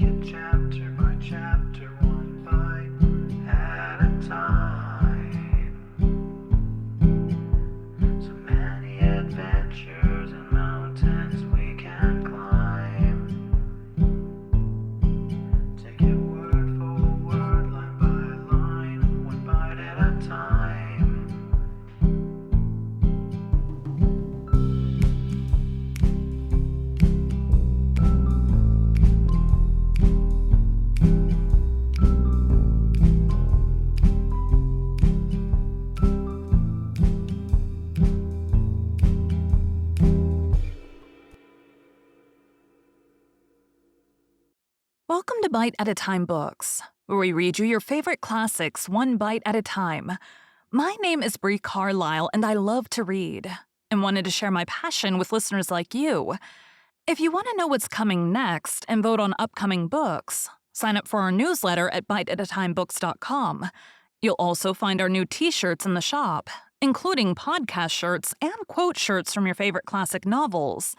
it chapter by chapter, one bite at a time. So many adventures and mountains we can climb. Take it word for word, line by line, one bite at a time. Welcome to Bite at a Time Books, where we read you your favorite classics one bite at a time. My name is Bree Carlile, and I love to read, and wanted to share my passion with listeners like you. If you want to know what's coming next and vote on upcoming books, sign up for our newsletter at biteatatimebooks.com. You'll also find our new t-shirts in the shop, including podcast shirts and quote shirts from your favorite classic novels.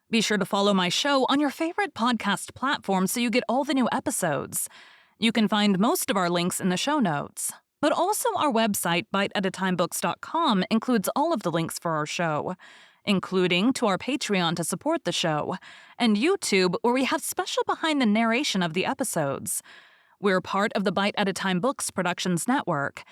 Be sure to follow my show on your favorite podcast platform so you get all the new episodes. You can find most of our links in the show notes. But also our website, biteatatimebooks.com, includes all of the links for our show, including to our Patreon to support the show, and YouTube, where we have special behind the narration of the episodes. We're part of the Bite at a Time Books Productions Network.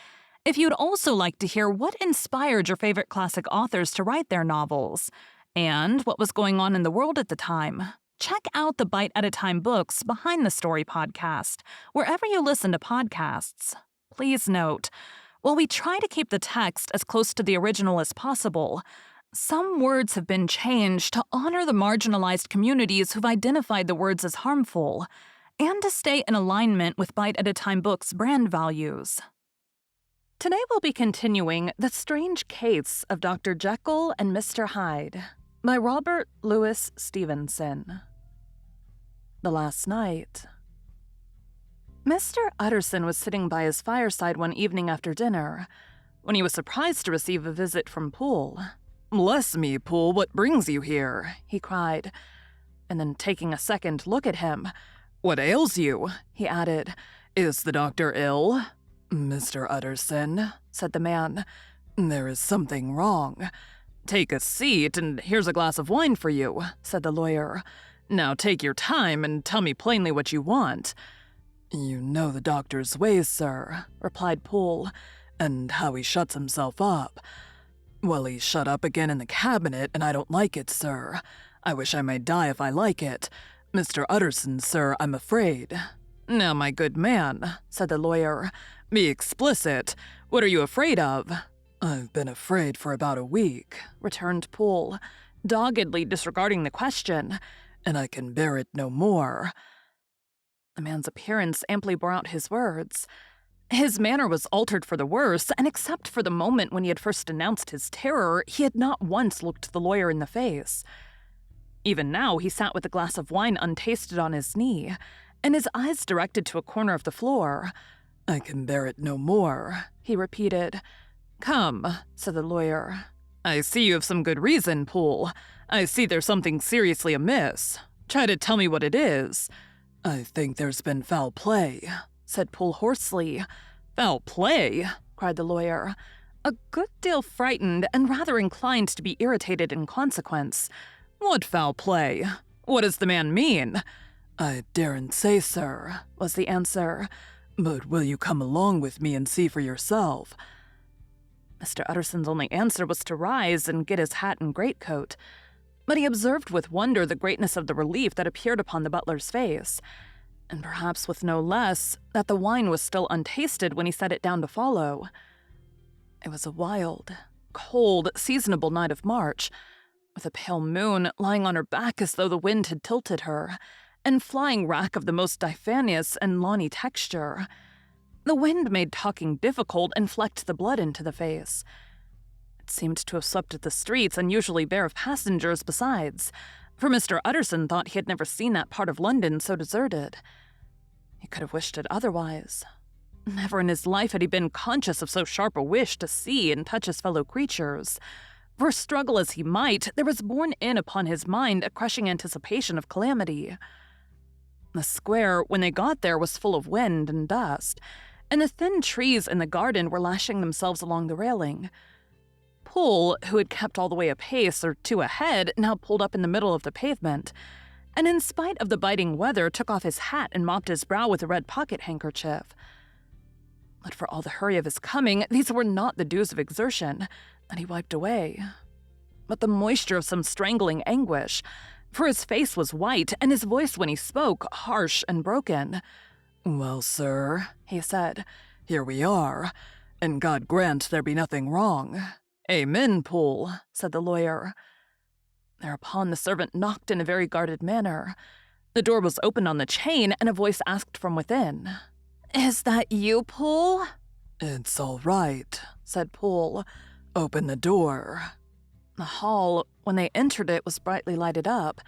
If you'd also like to hear what inspired your favorite classic authors to write their novels, and what was going on in the world at the time, check out the Bite at a Time Books Behind the Story podcast, wherever you listen to podcasts. Please note, while we try to keep the text as close to the original as possible, some words have been changed to honor the marginalized communities who've identified the words as harmful, and to stay in alignment with Bite at a Time Books' brand values. Today we'll be continuing The Strange Case of Dr. Jekyll and Mr. Hyde by Robert Louis Stevenson. The last night. Mr. Utterson was sitting by his fireside one evening after dinner when he was surprised to receive a visit from Poole. "Bless me, Poole, what brings you here?" he cried, and then taking a second look at him. "What ails you?" he added. "Is the doctor ill?" "Mr. Utterson," said the man, "there is something wrong." "Take a seat, and here's a glass of wine for you," said the lawyer. "Now take your time and tell me plainly what you want." "You know the doctor's ways, sir," replied Poole, "and how he shuts himself up. Well, he's shut up again in the cabinet, and I don't like it, sir. I wish I may die if I like it. Mr. Utterson, sir, I'm afraid." "Now, my good man," said the lawyer, "be explicit. What are you afraid of?" "I've been afraid for about a week," returned Poole, doggedly disregarding the question, "and I can bear it no more." The man's appearance amply bore out his words. His manner was altered for the worse, and except for the moment when he had first announced his terror, he had not once looked the lawyer in the face. Even now he sat with a glass of wine untasted on his knee, and his eyes directed to a corner of the floor. "I can bear it no more," he repeated. "Come," said the lawyer. "I see you have some good reason, Poole. I see there's something seriously amiss. Try to tell me what it is." "I think there's been foul play," said Poole hoarsely. "Foul play?" cried the lawyer, a good deal frightened and rather inclined to be irritated in consequence. "What foul play? What does the man mean?" "I daren't say, sir," was the answer. "But will you come along with me and see for yourself?" Mr. Utterson's only answer was to rise and get his hat and greatcoat, but he observed with wonder the greatness of the relief that appeared upon the butler's face, and perhaps with no less that the wine was still untasted when he set it down to follow. It was a wild, cold, seasonable night of March, with a pale moon lying on her back as though the wind had tilted her, and flying wrack of the most diaphanous and lawny texture. The wind made talking difficult and flecked the blood into the face. It seemed to have swept the streets, unusually bare of passengers besides, for Mr. Utterson thought he had never seen that part of London so deserted. He could have wished it otherwise. Never in his life had he been conscious of so sharp a wish to see and touch his fellow creatures. For struggle as he might, there was borne in upon his mind a crushing anticipation of calamity. The square, when they got there, was full of wind and dust, and the thin trees in the garden were lashing themselves along the railing. Poole, who had kept all the way a pace or two ahead, now pulled up in the middle of the pavement, and in spite of the biting weather took off his hat and mopped his brow with a red pocket handkerchief. But for all the hurry of his coming, these were not the dews of exertion that he wiped away, but the moisture of some strangling anguish, for his face was white and his voice when he spoke harsh and broken. "Well, sir," he said, "here we are, and God grant there be nothing wrong." "Amen, Poole," said the lawyer. Thereupon the servant knocked in a very guarded manner. The door was opened on the chain, and a voice asked from within, "Is that you, Poole?" "It's all right," said Poole. "Open the door." The hall, when they entered it, was brightly lighted up.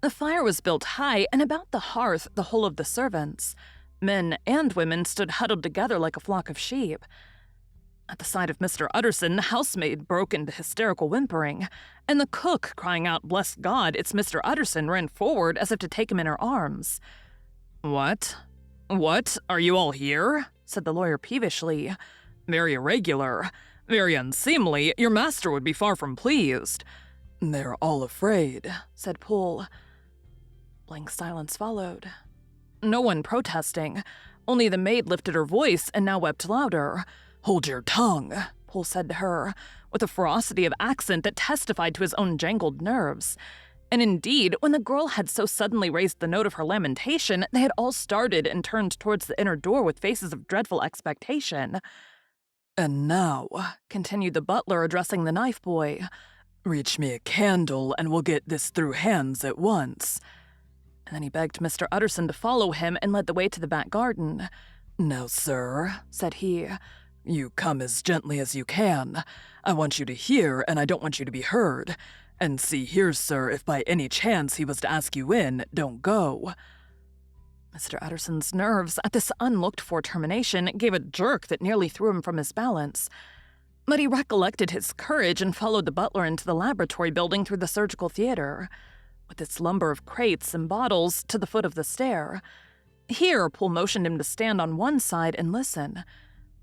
The fire was built high, and about the hearth the whole of the servants, men and women, stood huddled together like a flock of sheep. At the sight of Mr. Utterson, the housemaid broke into hysterical whimpering, and the cook, crying out, "Bless God, it's Mr. Utterson," ran forward as if to take him in her arms. What? Are you all here?" said the lawyer peevishly. "Very irregular. Very unseemly. Your master would be far from pleased." "They're all afraid," said Poole. Blank silence followed. No one protesting. Only the maid lifted her voice and now wept louder. "Hold your tongue," Poole said to her, with a ferocity of accent that testified to his own jangled nerves. And indeed, when the girl had so suddenly raised the note of her lamentation, they had all started and turned towards the inner door with faces of dreadful expectation. "And now," continued the butler, addressing the knife boy, "reach me a candle and we'll get this through hands at once." And then he begged Mr. Utterson to follow him and led the way to the back garden. "Now, sir," said he, "you come as gently as you can. I want you to hear, and I don't want you to be heard. And see here, sir, if by any chance he was to ask you in, don't go." Mr. Utterson's nerves, at this unlooked-for termination, gave a jerk that nearly threw him from his balance. But he recollected his courage and followed the butler into the laboratory building through the surgical theater, with its lumber of crates and bottles, to the foot of the stair. Here, Poole motioned him to stand on one side and listen,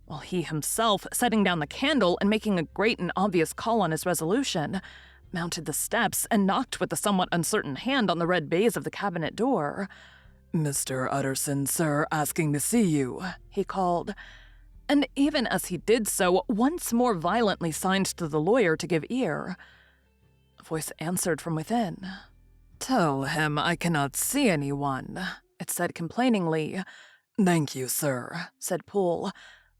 while he himself, setting down the candle and making a great and obvious call on his resolution, mounted the steps and knocked with a somewhat uncertain hand on the red baize of the cabinet door. "Mr. Utterson, sir, asking to see you," he called, and even as he did so, once more violently signed to the lawyer to give ear. A voice answered from within. "Tell him I cannot see anyone," it said complainingly. "Thank you, sir," said Poole,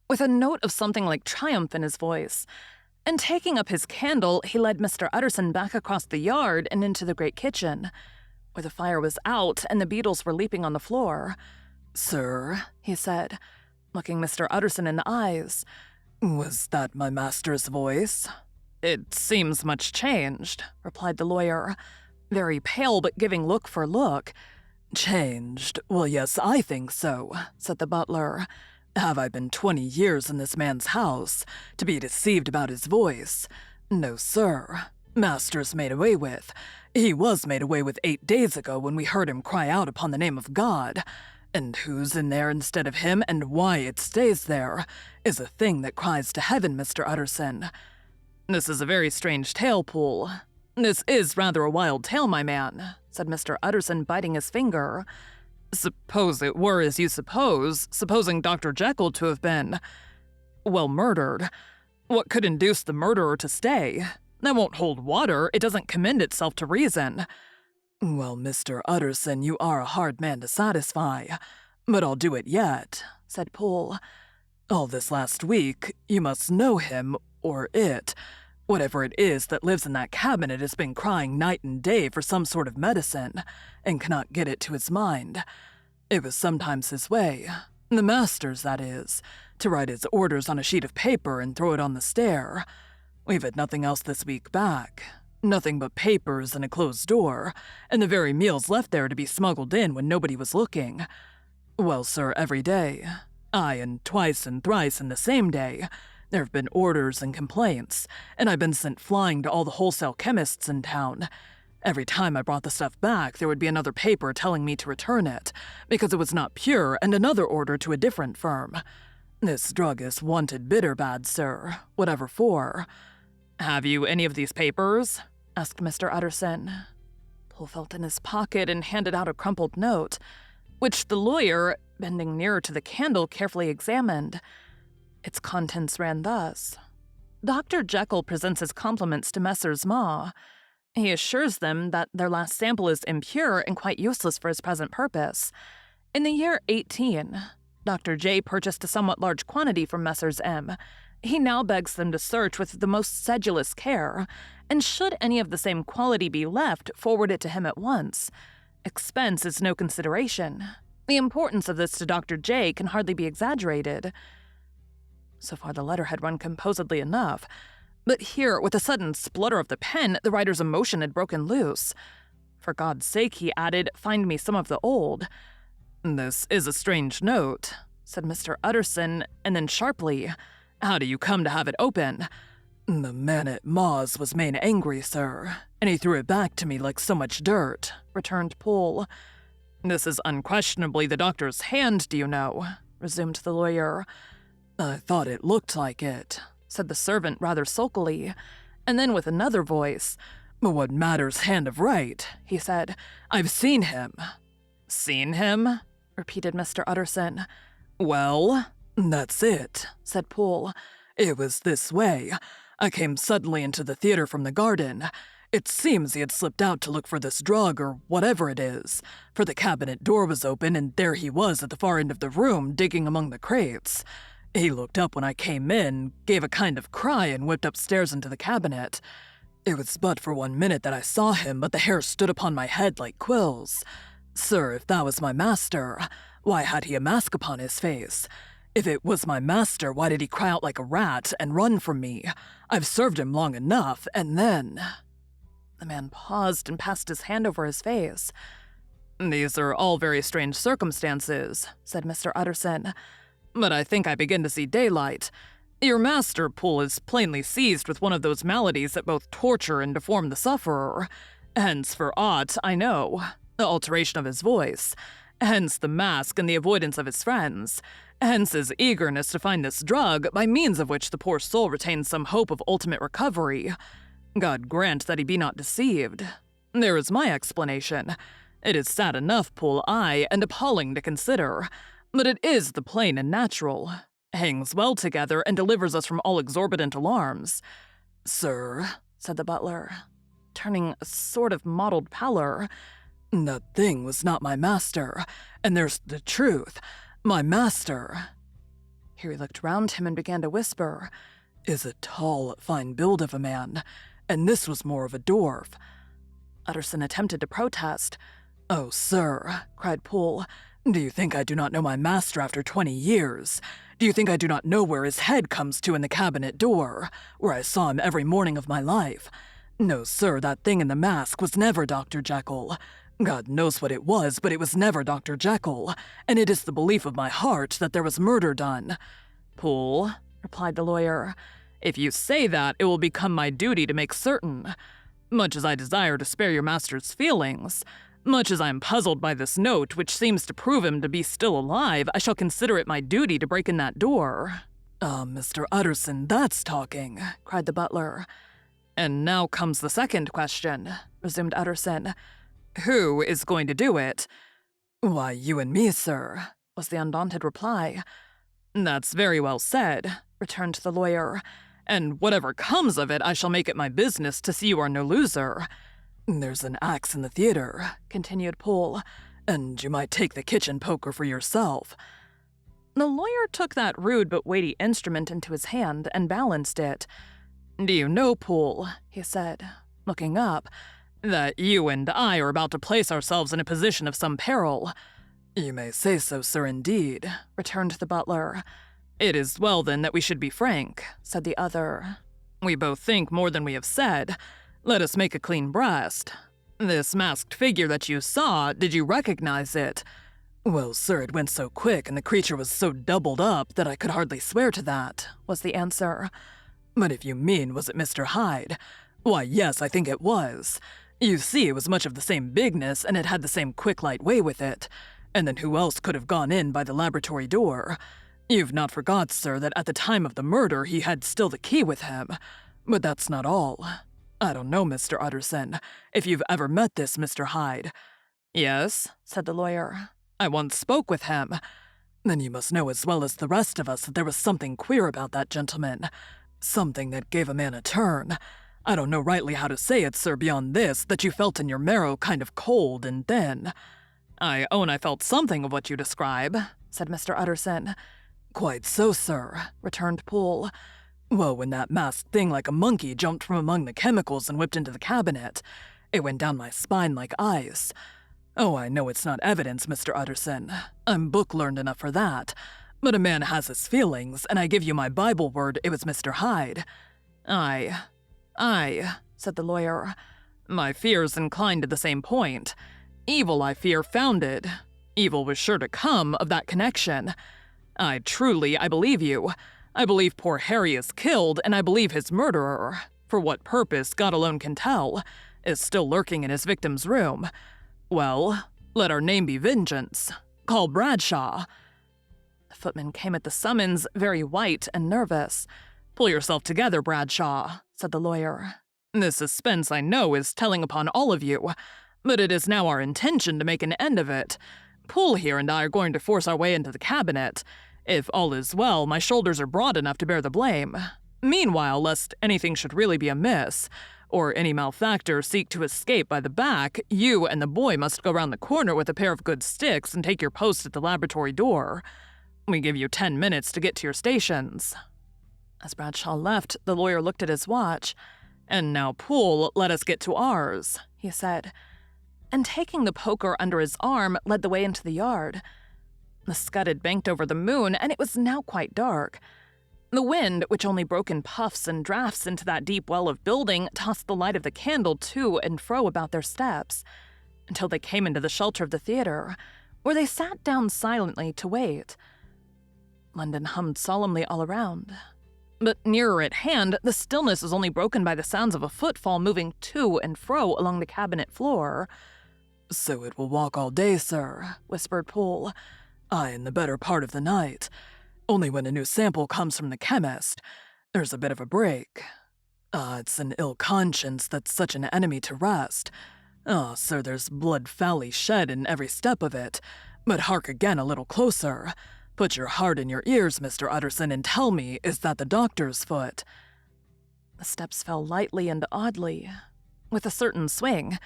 with a note of something like triumph in his voice, and taking up his candle, he led Mr. Utterson back across the yard and into the great kitchen, where the fire was out and the beetles were leaping on the floor. "Sir," he said, looking Mr. Utterson in the eyes, "was that my master's voice?" "It seems much changed," replied the lawyer, very pale but giving look for look. "Changed? Well, yes, I think so," said the butler. "Have I been 20 years in this man's house to be deceived about his voice? No, sir. Master's made away with. He was made away with 8 days ago when we heard him cry out upon the name of God. And who's in there instead of him, and why it stays there, is a thing that cries to heaven, Mr. Utterson." "This is a very strange tale, Poole. This is rather a wild tale, my man," said Mr. Utterson, biting his finger. "Suppose it were as you suppose, supposing Dr. Jekyll to have been, well, murdered. What could induce the murderer to stay? That won't hold water. It doesn't commend itself to reason." "Well, Mr. Utterson, you are a hard man to satisfy, but I'll do it yet," said Poole. "All this last week, you must know him, or it. Whatever it is that lives in that cabinet has been crying night and day for some sort of medicine, and cannot get it to his mind. It was sometimes his way, the master's that is, to write his orders on a sheet of paper and throw it on the stair. We've had nothing else this week back. Nothing but papers and a closed door, and the very meals left there to be smuggled in when nobody was looking. Well, sir, every day, aye, and twice and thrice in the same day, there have been orders and complaints, and I've been sent flying to all the wholesale chemists in town, Every time I brought the stuff back, there would be another paper telling me to return it, because it was not pure, and another order to a different firm. This drug is wanted bitter bad, sir, whatever for. Have you any of these papers? Asked Mr. Utterson. Poole felt in his pocket and handed out a crumpled note, which the lawyer, bending nearer to the candle, carefully examined. Its contents ran thus. Dr. Jekyll presents his compliments to Messrs. Ma. He assures them that their last sample is impure and quite useless for his present purpose. In the year 18, Dr. J purchased a somewhat large quantity from Messrs. M. He now begs them to search with the most sedulous care, and should any of the same quality be left, forward it to him at once. Expense is no consideration. The importance of this to Dr. J can hardly be exaggerated. So far the letter had run composedly enough, but here, with a sudden splutter of the pen, the writer's emotion had broken loose. For God's sake, he added, find me some of the old. This is a strange note, said Mr. Utterson, and then sharply, how do you come to have it open? The man at Ma's was main angry, sir, and he threw it back to me like so much dirt, returned Poole. This is unquestionably the doctor's hand, do you know? Resumed the lawyer. I thought it looked like it, said the servant rather sulkily, and then with another voice, but what matters hand of right, he said. I've seen him. Seen him? Repeated Mr. Utterson. Well? That's it, said Poole. It was this way. I came suddenly into the theater from the garden. It seems he had slipped out to look for this drug or whatever it is, for the cabinet door was open and there he was at the far end of the room digging among the crates. He looked up when I came in, gave a kind of cry, and whipped upstairs into the cabinet. It was but for 1 minute that I saw him, but the hair stood upon my head like quills. Sir, if that was my master, why had he a mask upon his face? If it was my master, why did he cry out like a rat and run from me? I've served him long enough, and then... The man paused and passed his hand over his face. These are all very strange circumstances, said Mr. Utterson. But I think I begin to see daylight. Your master, Poole, is plainly seized with one of those maladies that both torture and deform the sufferer. Hence, for aught I know, the alteration of his voice. Hence the mask and the avoidance of his friends. Hence his eagerness to find this drug, by means of which the poor soul retains some hope of ultimate recovery. God grant that he be not deceived. There is my explanation. It is sad enough, Poole, aye, and appalling to consider. But it is the plain and natural, hangs well together, and delivers us from all exorbitant alarms. Sir, said the butler, turning a sort of mottled pallor, that thing was not my master, and there's the truth. My master, here he looked round him and began to whisper, is a tall, fine build of a man, and this was more of a dwarf. Utterson attempted to protest. Oh, sir, cried Poole, do you think I do not know my master after 20 years? Do you think I do not know where his head comes to in the cabinet door, where I saw him every morning of my life? No, sir, that thing in the mask was never Dr. Jekyll. God knows what it was, but it was never Dr. Jekyll, and it is the belief of my heart that there was murder done. Poole, replied the lawyer, if you say that, it will become my duty to make certain. Much as I desire to spare your master's feelings, much as I am puzzled by this note, which seems to prove him to be still alive, I shall consider it my duty to break in that door. Mr. Utterson, that's talking, cried the butler. And now comes the second question, resumed Utterson. Who is going to do it? Why, you and me, sir, was the undaunted reply. That's very well said, returned the lawyer. And whatever comes of it, I shall make it my business to see you are no loser. There's an axe in the theater, continued Poole, and you might take the kitchen poker for yourself. The lawyer took that rude but weighty instrument into his hand and balanced it. Do you know, Poole, he said, looking up, that you and I are about to place ourselves in a position of some peril? You may say so, sir, indeed, returned the butler. It is well, then, that we should be frank, said the other. We both think more than we have said. Let us make a clean breast. This masked figure that you saw, did you recognize it? Well, sir, it went so quick, and the creature was so doubled up that I could hardly swear to that, was the answer. But if you mean, was it Mr. Hyde? Why, yes, I think it was. You see, it was much of the same bigness, and it had the same quick, light way with it. And then who else could have gone in by the laboratory door? You've not forgot, sir, that at the time of the murder he had still the key with him. But that's not all. I don't know, Mr. Utterson, if you've ever met this Mr. Hyde. Yes, said the lawyer. I once spoke with him. Then you must know as well as the rest of us that there was something queer about that gentleman. Something that gave a man a turn. I don't know rightly how to say it, sir, beyond this, that you felt in your marrow kind of cold and thin. I own I felt something of what you describe, said Mr. Utterson. Quite so, sir, returned Poole. Well, when that masked thing like a monkey jumped from among the chemicals and whipped into the cabinet, it went down my spine like ice. Oh, I know it's not evidence, Mr. Utterson. I'm book-learned enough for that. But a man has his feelings, and I give you my Bible word it was Mr. Hyde. Aye, said the lawyer. My fears incline to the same point. Evil, I fear, founded. Evil was sure to come of that connection. I believe you. I believe poor Harry is killed, and I believe his murderer, for what purpose God alone can tell, is still lurking in his victim's room. Well, let our name be Vengeance. Call Bradshaw. The footman came at the summons, very white and nervous. Pull yourself together, Bradshaw, said the lawyer. This suspense, I know, is telling upon all of you, but it is now our intention to make an end of it. Poole here and I are going to force our way into the cabinet. If all is well, my shoulders are broad enough to bear the blame. Meanwhile, lest anything should really be amiss, or any malefactor seek to escape by the back, you and the boy must go round the corner with a pair of good sticks and take your post at the laboratory door. We give you 10 minutes to get to your stations. As Bradshaw left, the lawyer looked at his watch. And now, Poole, let us get to ours, he said, and taking the poker under his arm, led the way into the yard. The scud had banked over the moon, and it was now quite dark. The wind, which only broke in puffs and drafts into that deep well of building, tossed the light of the candle to and fro about their steps, until they came into the shelter of the theater, where they sat down silently to wait. London hummed solemnly all around. But nearer at hand, the stillness was only broken by the sounds of a footfall moving to and fro along the cabinet floor. So it will walk all day, sir, whispered Poole. Aye, in the better part of the night. Only when a new sample comes from the chemist, there's a bit of a break. It's an ill conscience that's such an enemy to rest. Sir, there's blood foully shed in every step of it. But hark again a little closer. Put your heart in your ears, Mr. Utterson, and tell me, is that the doctor's foot? The steps fell lightly and oddly, with a certain swing.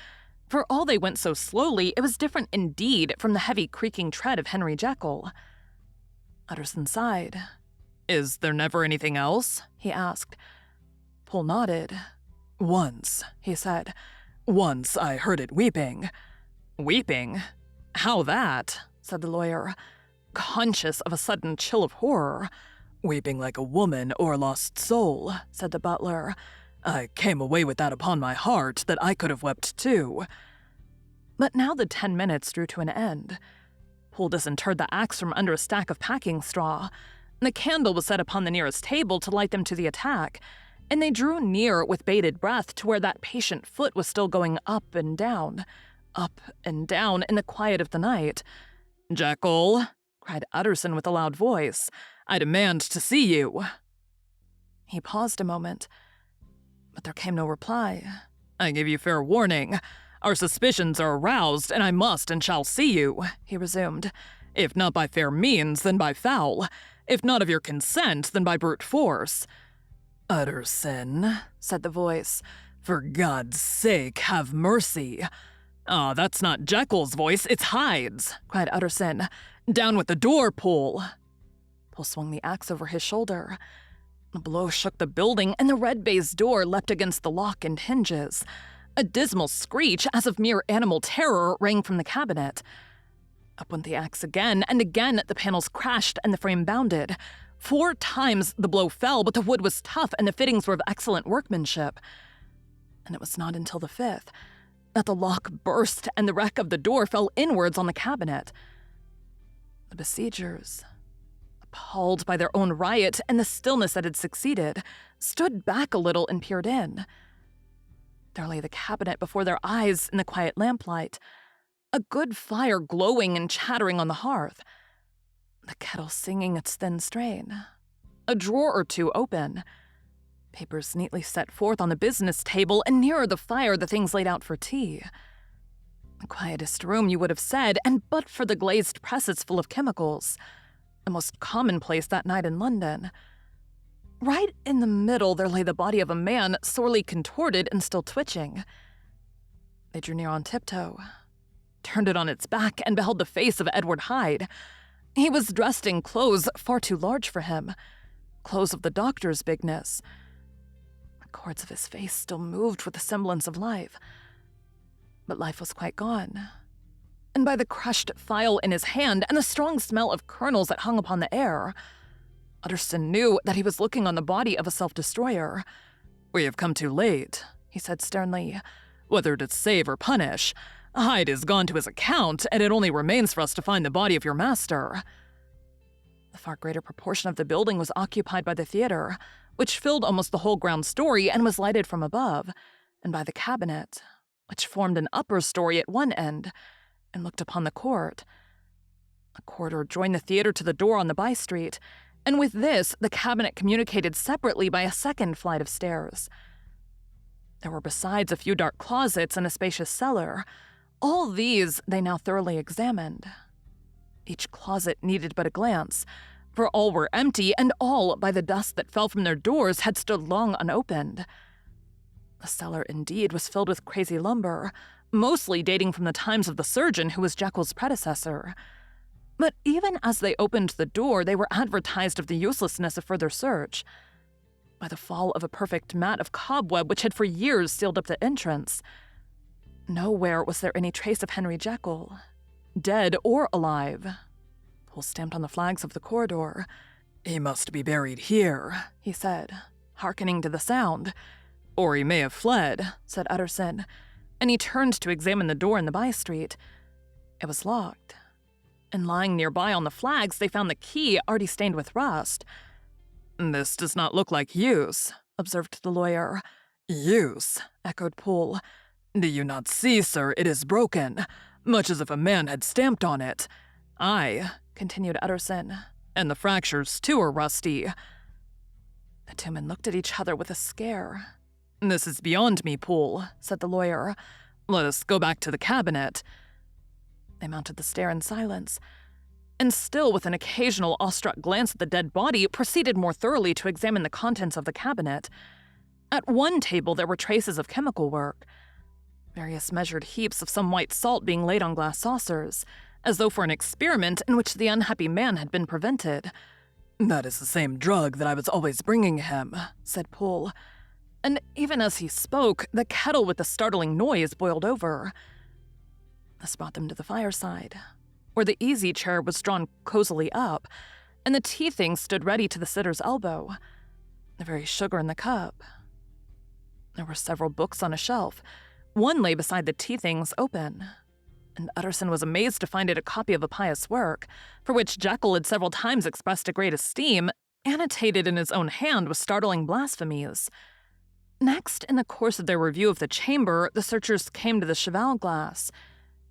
For all they went so slowly, it was different indeed from the heavy creaking tread of Henry Jekyll. Utterson sighed. Is there never anything else? He asked. Poole nodded. Once, he said. Once I heard it weeping. Weeping? How that? Said the lawyer, conscious of a sudden chill of horror. Weeping like a woman or a lost soul, said the butler. I came away with that upon my heart that I could have wept too. But now the 10 minutes drew to an end. Poole disinterred the axe from under a stack of packing straw. The candle was set upon the nearest table to light them to the attack, and they drew near with bated breath to where that patient foot was still going up and down in the quiet of the night. Jekyll, cried Utterson with a loud voice, I demand to see you. He paused a moment, but there came no reply. I give you fair warning. Our suspicions are aroused, and I must and shall see you, he resumed. If not by fair means, then by foul. If not of your consent, then by brute force. Utterson, said the voice, for God's sake, have mercy. That's not Jekyll's voice, it's Hyde's, cried Utterson. Down with the door, Poole. Poole swung the axe over his shoulder. The blow shook the building, and the red baize door leapt against the lock and hinges. A dismal screech, as of mere animal terror, rang from the cabinet. Up went the axe again, and again the panels crashed and the frame bounded. 4 times the blow fell, but the wood was tough and the fittings were of excellent workmanship. And it was not until the 5th that the lock burst and the wreck of the door fell inwards on the cabinet. The besiegers, appalled by their own riot and the stillness that had succeeded, stood back a little and peered in. There lay the cabinet before their eyes in the quiet lamplight, a good fire glowing and chattering on the hearth, the kettle singing its thin strain, a drawer or two open, papers neatly set forth on the business table, and nearer the fire the things laid out for tea. The quietest room, you would have said, and but for the glazed presses full of chemicals, the most commonplace that night in London. Right in the middle there lay the body of a man, sorely contorted and still twitching. They drew near on tiptoe, turned it on its back, and beheld the face of Edward Hyde. He was dressed in clothes far too large for him, clothes of the doctor's bigness. The cords of his face still moved with the semblance of life, but life was quite gone. And by the crushed phial in his hand and the strong smell of kernels that hung upon the air, Utterson knew that he was looking on the body of a self-destroyer. "We have come too late," he said sternly. "Whether to save or punish, Hyde is gone to his account, and it only remains for us to find the body of your master." The far greater proportion of the building was occupied by the theater, which filled almost the whole ground story and was lighted from above, and by the cabinet, which formed an upper story at one end and looked upon the court. A corridor joined the theater to the door on the by-street, and with this the cabinet communicated separately by a second flight of stairs. There were besides a few dark closets and a spacious cellar. All these they now thoroughly examined. Each closet needed but a glance, for all were empty, and all, by the dust that fell from their doors, had stood long unopened. The cellar, indeed, was filled with crazy lumber, mostly dating from the times of the surgeon who was Jekyll's predecessor. But even as they opened the door, they were advertised of the uselessness of further search. By the fall of a perfect mat of cobweb which had for years sealed up the entrance. Nowhere was there any trace of Henry Jekyll, dead or alive. Poole stamped on the flags of the corridor. "He must be buried here," he said, hearkening to the sound. "Or he may have fled," said Utterson, and he turned to examine the door in the by-street. It was locked, and lying nearby on the flags they found the key already stained with rust. "This does not look like use," observed the lawyer. "Use," echoed Poole. "Do you not see, sir, it is broken, much as if a man had stamped on it. Aye," continued Utterson, "and the fractures, too, are rusty." The two men looked at each other with a scare. "This is beyond me, Poole," said the lawyer. "Let us go back to the cabinet." They mounted the stair in silence, and still with an occasional awestruck glance at the dead body, proceeded more thoroughly to examine the contents of the cabinet. At one table there were traces of chemical work, various measured heaps of some white salt being laid on glass saucers, as though for an experiment in which the unhappy man had been prevented. "That is the same drug that I was always bringing him," said Poole. And even as he spoke, the kettle with the startling noise boiled over. This brought them to the fireside, where the easy chair was drawn cozily up, and the tea things stood ready to the sitter's elbow, the very sugar in the cup. There were several books on a shelf. One lay beside the tea things open, and Utterson was amazed to find it a copy of a pious work, for which Jekyll had several times expressed a great esteem, annotated in his own hand with startling blasphemies. Next, in the course of their review of the chamber, the searchers came to the cheval glass,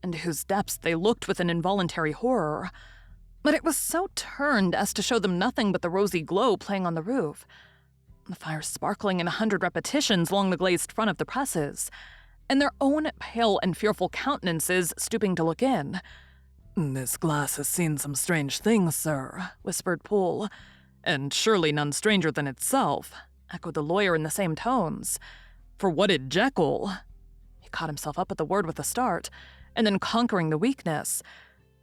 into whose depths they looked with an involuntary horror. But it was so turned as to show them nothing but the rosy glow playing on the roof, the fire sparkling in 100 repetitions along the glazed front of the presses, and their own pale and fearful countenances stooping to look in. "This glass has seen some strange things, sir," whispered Poole. "And surely none stranger than itself," echoed the lawyer in the same tones. "For what did Jekyll—" He caught himself up at the word with a start, and then conquering the weakness.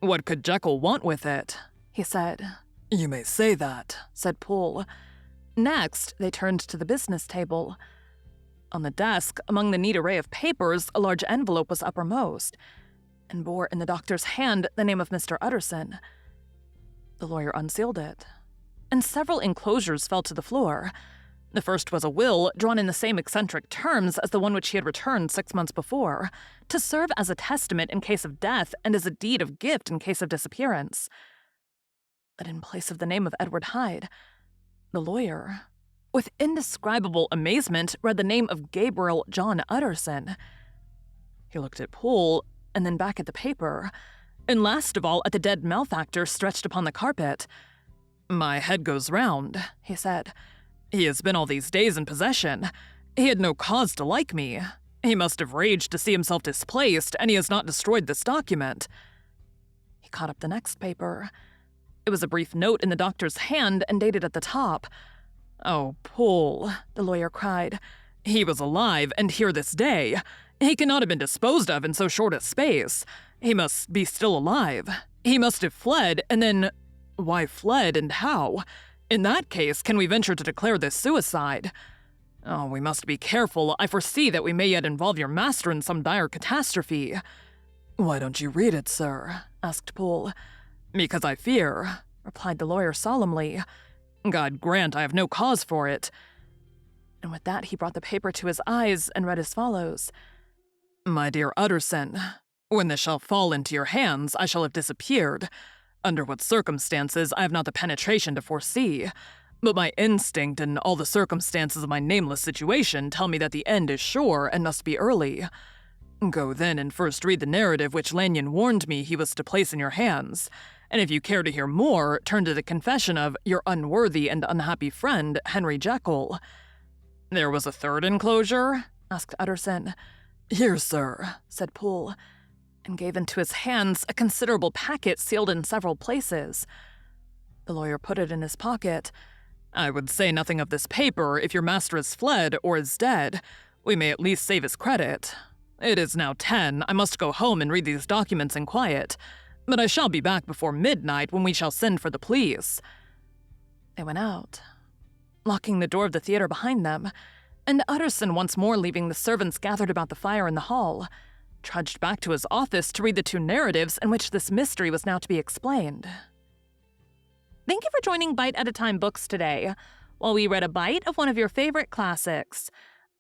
"What could Jekyll want with it?" he said. "You may say that," said Poole. Next, they turned to the business table. On the desk, among the neat array of papers, a large envelope was uppermost, and bore in the doctor's hand the name of Mr. Utterson. The lawyer unsealed it, and several enclosures fell to the floor. The first was a will, drawn in the same eccentric terms as the one which he had returned 6 months before, to serve as a testament in case of death and as a deed of gift in case of disappearance. But in place of the name of Edward Hyde, the lawyer, with indescribable amazement, read the name of Gabriel John Utterson. He looked at Poole, and then back at the paper, and last of all at the dead malefactor stretched upon the carpet. "My head goes round," he said. "He has been all these days in possession. He had no cause to like me. He must have raged to see himself displaced, and he has not destroyed this document." He caught up the next paper. It was a brief note in the doctor's hand and dated at the top. "Oh, Poole," the lawyer cried. "He was alive and here this day. He cannot have been disposed of in so short a space. He must be still alive. He must have fled, and then... Why fled and how? In that case, can we venture to declare this suicide? Oh, we must be careful. I foresee that we may yet involve your master in some dire catastrophe." "Why don't you read it, sir?" asked Poole. "Because I fear," replied the lawyer solemnly. "God grant I have no cause for it." And with that he brought the paper to his eyes and read as follows. "My dear Utterson, when this shall fall into your hands, I shall have disappeared. Under what circumstances I have not the penetration to foresee, but my instinct and all the circumstances of my nameless situation tell me that the end is sure and must be early. Go then and first read the narrative which Lanyon warned me he was to place in your hands, and if you care to hear more, turn to the confession of your unworthy and unhappy friend, Henry Jekyll." "There was a third enclosure?" asked Utterson. "Here, sir," said Poole, and gave into his hands a considerable packet sealed in several places. The lawyer put it in his pocket. "I would say nothing of this paper. If your master has fled or is dead, we may at least save his credit. It is now 10. I must go home and read these documents in quiet, but I shall be back before midnight when we shall send for the police." They went out, locking the door of the theater behind them, and Utterson, once more leaving the servants gathered about the fire in the hall, trudged back to his office to read the 2 narratives in which this mystery was now to be explained. Thank you for joining Bite at a Time Books today, while we read a bite of one of your favorite classics.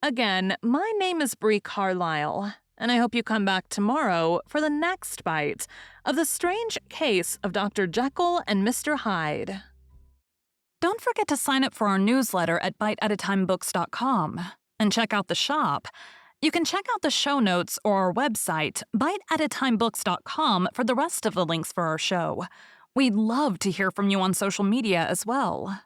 Again, my name is Bree Carlile, and I hope you come back tomorrow for the next bite of The Strange Case of Dr. Jekyll and Mr. Hyde. Don't forget to sign up for our newsletter at biteatatimebooks.com and check out the shop. You can check out the show notes or our website, biteatatimebooks.com, for the rest of the links for our show. We'd love to hear from you on social media as well.